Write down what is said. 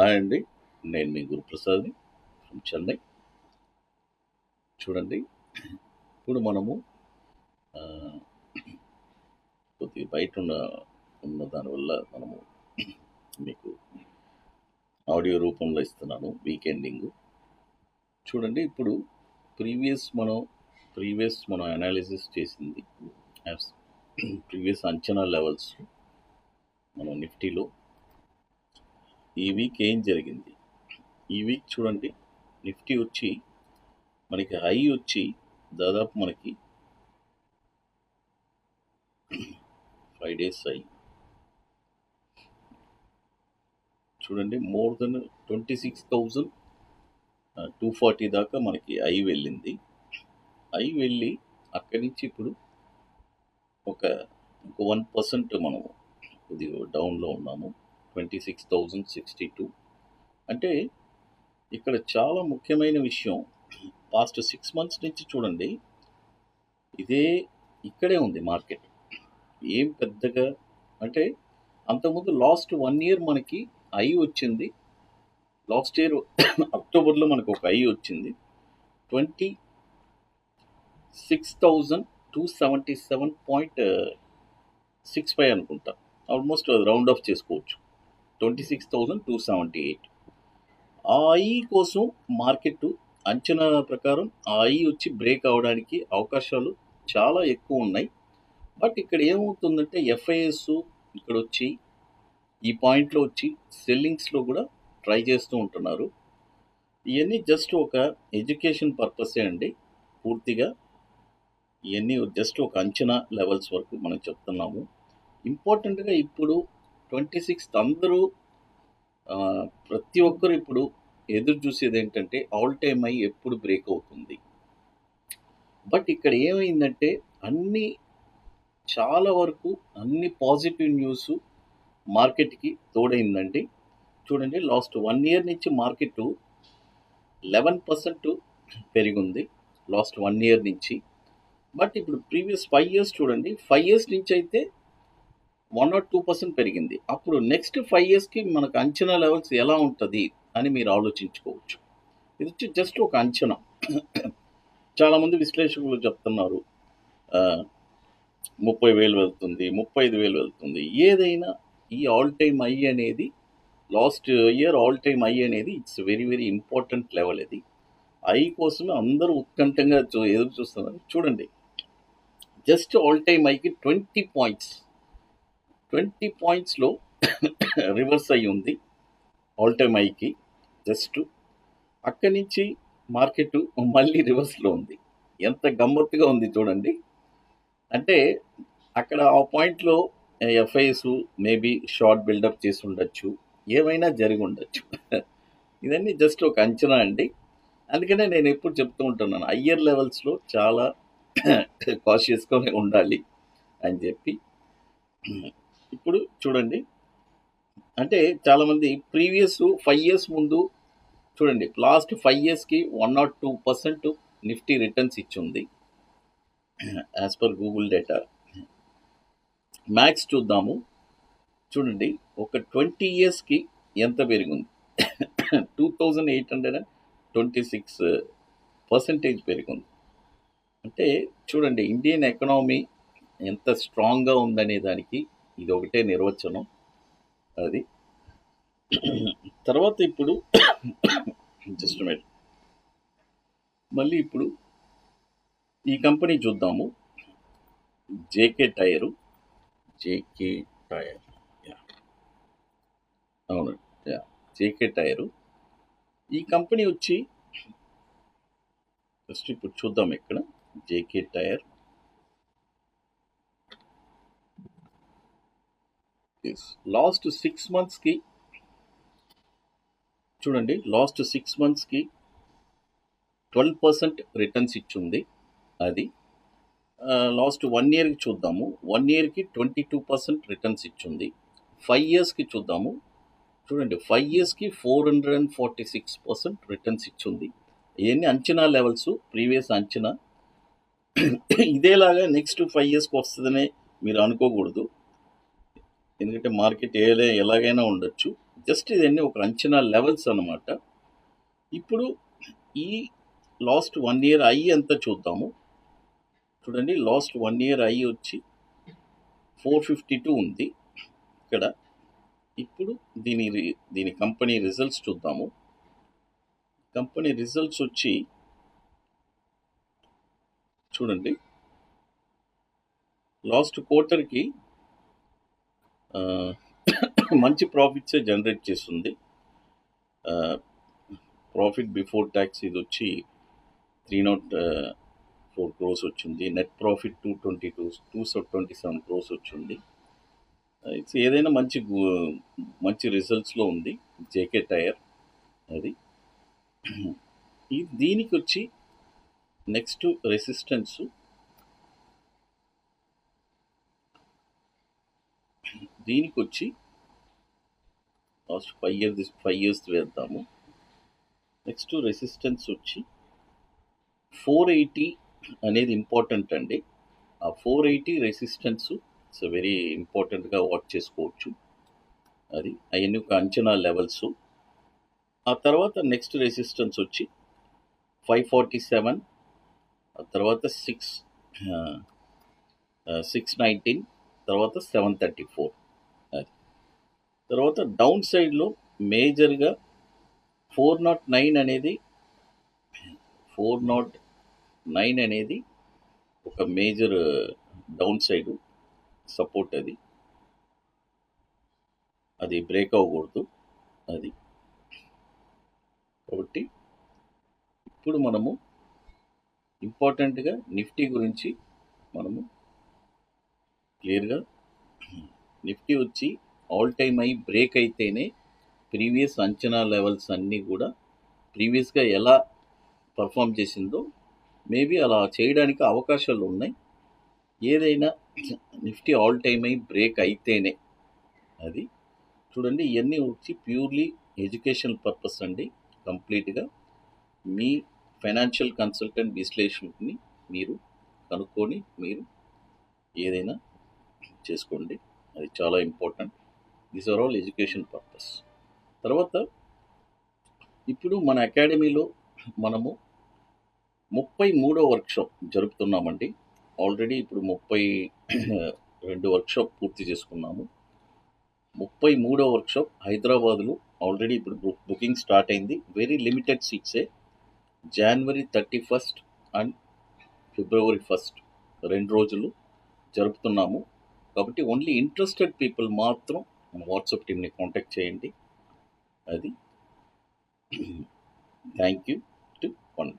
Hi అండి. నేను మీ గురుప్రసాద్‌ని from Chennai. చూడండి, ఇప్పుడు మనము ఆహ్, కొద్దిగా ఉన్న దానివల్ల మనము మీకు ఆడియో రూపంలో ఇస్తున్నాను వీక్ ఎండింగు. చూడండి, ఇప్పుడు ప్రీవియస్ మనం అనాలిసిస్ చేసింది యాస్ ప్రీవియస్ అంచనా లెవెల్స్ మనం నిఫ్టీలో ఈ వీక్ ఏం జరిగింది? ఈ వీక్ చూడండి, నిఫ్టీ వచ్చి మనకి హై వచ్చి దాదాపు మనకి 5 డేస్ హై చూడండి, మోర్ దెన్ 26,240 దాకా మనకి హై వెళ్ళింది. హై వెళ్ళి అక్కడి నుంచి ఇప్పుడు ఒక 1% మనం కొద్దిగా డౌన్లో ఉన్నాము. 26,062. అంటే ఇక్కడ చాలా ముఖ్యమైన విషయం, పాస్ట్ 6 months నుంచి చూడండి, ఇక్కడే ఉంది మార్కెట్. ఏం పెద్దగా అంటే అంతకుముందు లాస్ట్ 1 year మనకి హై వచ్చింది. లాస్ట్ ఇయర్ అక్టోబర్లో మనకు ఒక హై వచ్చింది 26,277.65 అనుకుంటా. ఆల్మోస్ట్ రౌండ్ ఆఫ్ చేసుకోవచ్చు, 26,278. ఆ హై కోసం మార్కెట్ అంచనా ప్రకారం ఆ హై వచ్చి బ్రేక్ అవడానికి అవకాశాలు చాలా ఎక్కువ ఉన్నాయి. బట్ ఇక్కడ ఏమవుతుందంటే ఎఫ్ఐఎస్ ఇక్కడ వచ్చి ఈ పాయింట్లో వచ్చి సెల్లింగ్స్లో కూడా ట్రై చేస్తూ ఉంటున్నారు. ఇవన్నీ జస్ట్ ఒక ఎడ్యుకేషన్ పర్పసే అండి. పూర్తిగా ఇవన్నీ జస్ట్ ఒక అంచనా లెవెల్స్ వరకు మనం చెప్తున్నాము. ఇంపార్టెంట్గా ఇప్పుడు 26th అందరూ ప్రతి ఒక్కరు ఇప్పుడు ఎదురు చూసేది ఏంటంటే ఆల్ టైమ్ హై ఎప్పుడు బ్రేక్ అవుతుంది. బట్ ఇక్కడ ఏమైందంటే చాలా వరకు అన్ని పాజిటివ్ న్యూస్ మార్కెట్కి తోడైందండి. చూడండి, లాస్ట్ 1 year నుంచి మార్కెట్ 11% పెరిగింది లాస్ట్ 1 year నుంచి. బట్ ఇప్పుడు ప్రీవియస్ 5 years చూడండి, 5 years నుంచి అయితే 1 or 2% పెరిగింది. అప్పుడు నెక్స్ట్ 5 yearsకి మనకు అంచనా లెవెల్స్ ఎలా ఉంటుంది అని మీరు ఆలోచించుకోవచ్చు. ఇది వచ్చి జస్ట్ ఒక అంచనా. చాలామంది విశ్లేషకులు చెప్తున్నారు 30,000 వెళ్తుంది, 35,000 వెళ్తుంది. ఏదైనా ఈ ఆల్ టైమ్ హై అనేది last year all time high అనేది it's very very important level. ఇది హై కోసమే అందరూ ఉత్కంఠంగా ఎదురు చూస్తున్నారు. చూడండి, జస్ట్ ఆల్ టైమ్ హైకి 20 పాయింట్స్లో రివర్స్ అయ్యి ఉంది ఆల్ టైమ్ హైకి. జస్ట్ అక్కడి నుంచి మార్కెట్ మళ్ళీ రివర్స్లో ఉంది. ఎంత గమ్మత్తుగా ఉంది చూడండి. అంటే అక్కడ ఆ పాయింట్లో ఎఫ్ఐఎస్ మేబీ షార్ట్ బిల్డప్ చేసి ఉండొచ్చు, ఏమైనా జరిగి ఉండొచ్చు. ఇవన్నీ జస్ట్ ఒక అంచనా అండి. అందుకనే నేను ఎప్పుడు చెప్తూ ఉంటున్నాను, హయ్యర్ లెవెల్స్లో చాలా కాషియస్గానే ఉండాలి అని చెప్పి. ఇప్పుడు చూడండి, అంటే చాలామంది ప్రీవియస్ 5 years ముందు చూడండి, లాస్ట్ 5 yearsకి 1 or 2% నిఫ్టీ రిటర్న్స్ ఇచ్చింది as per Google data. Max చూద్దాము. చూడండి, ఒక 20 yearsకి ఎంత పెరిగింది? 2,826% పెరిగింది. అంటే చూడండి, ఇండియన్ ఎకనామీ ఎంత స్ట్రాంగ్గా ఉందనే దానికి ఇది ఒకటే నిర్వచనం. అది తర్వాత ఇప్పుడు జస్ట్ మినిట్, మళ్ళీ ఇప్పుడు ఈ కంపెనీ చూద్దాము, జేకే టైర్. అవును, జేకే టైరు. ఈ కంపెనీ వచ్చి జస్ట్ ఇప్పుడు చూద్దాం ఇక్కడ జేకే టైర్. లాస్ట్ 6 monthsకి చూడండి, లాస్ట్ 6 monthsకి 12% రిటర్న్స్ ఇచ్చింది. అది లాస్ట్ 1 yearకి చూద్దాము, 1 yearకి 22% రిటర్న్స్ ఇచ్చింది. 5 yearsకి చూద్దాము. చూడండి, 5 yearsకి 446% రిటర్న్స్ ఇచ్చింది. ఇవన్నీ అంచనా లెవెల్స్, ప్రీవియస్ అంచనా. ఇదేలాగా నెక్స్ట్ 5 yearsకి వస్తుందనే మీరు అనుకోకూడదు, ఎందుకంటే మార్కెట్ ఎలాగైనా ఉండొచ్చు. జస్ట్ ఇదన్నీ ఒక అంచనా లెవెల్స్ అన్నమాట. ఇప్పుడు ఈ లాస్ట్ 1 ఇయర్ ఐ ఎంత చూద్దాము. చూడండి లాస్ట్ 1 ఇయర్ ఐ వచ్చి 452 ఉంది ఇక్కడ. ఇప్పుడు దీని కంపెనీ రిజల్ట్స్ చూద్దాము. కంపెనీ రిజల్ట్స్ వచ్చి చూడండి లాస్ట్ క్వార్టర్కి మంచి ప్రాఫిట్సే జనరేట్ చేస్తుంది. ప్రాఫిట్ బిఫోర్ ట్యాక్స్ ఇది వచ్చి 304 క్రోర్స్ వచ్చింది. నెట్ ప్రాఫిట్ 227 క్రోర్స్ వచ్చింది. ఇట్స్ ఏదైనా మంచి రిజల్ట్స్లో ఉంది జేకే టైర్. అది దీనికి వచ్చి నెక్స్ట్ రెసిస్టెన్స్ దీనికి వచ్చి లాస్ట్ 5 ఇయర్స్ వేద్దాము. నెక్స్ట్ రెసిస్టెన్స్ వచ్చి 480 అనేది ఇంపార్టెంట్ అండి. ఆ 480 రెసిస్టెన్స్ ఇట్స్ వెరీ ఇంపార్టెంట్గా వాచ్ చేసుకోవచ్చు. అది అవన్నీ ఒక అంచనా లెవెల్స్. ఆ తర్వాత నెక్స్ట్ రెసిస్టెన్స్ వచ్చి 547, ఆ తర్వాత 619, తర్వాత 734. అది తర్వాత డౌన్ సైడ్లో మేజర్గా 409 అనేది ఒక మేజర్ డౌన్ సైడ్ సపోర్ట్. అది బ్రేక్ అవ్వకూడదు. అది కాబట్టి ఇప్పుడు మనము ఇంపార్టెంట్గా నిఫ్టీ గురించి మనము క్లియర్గా, నిఫ్టీ వచ్చి ఆల్ టైమ్ హై బ్రేక్ అయితేనే ప్రీవియస్ అంచనా లెవెల్స్ అన్నీ కూడా ప్రీవియస్గా ఎలా పర్ఫామ్ చేసిందో మేబీ అలా చేయడానికి అవకాశాలు ఉన్నాయి. ఏదైనా Nifty all time high break అయితేనే. అది చూడండి ఇవన్నీ వచ్చి ప్యూర్లీ ఎడ్యుకేషనల్ పర్పస్ అండి. కంప్లీట్గా మీ ఫైనాన్షియల్ కన్సల్టెంట్ విశ్లేషణని మీరు కనుక్కొని మీరు ఏదైనా చేసుకోండి. అది చాలా important. These are all education purpose. తర్వాత ఇప్పుడు మన అకాడమీలో మనము 33వ వర్క్షాప్ జరుపుతున్నామండి. ఆల్రెడీ ఇప్పుడు 32 వర్క్షాప్ పూర్తి చేసుకున్నాము. 33వ వర్క్షాప్ హైదరాబాద్లో ఆల్రెడీ ఇప్పుడు బుకింగ్ స్టార్ట్ అయింది. వెరీ లిమిటెడ్ సీట్సే. January 31st and February 1st 2 రోజులు జరుపుతున్నాము. కాబట్టి ఓన్లీ ఇంట్రెస్టెడ్ పీపుల్ మాత్రం మన వాట్సాప్ టీమ్ని కాంటాక్ట్ చేయండి. అది థ్యాంక్ యూ టు వన్.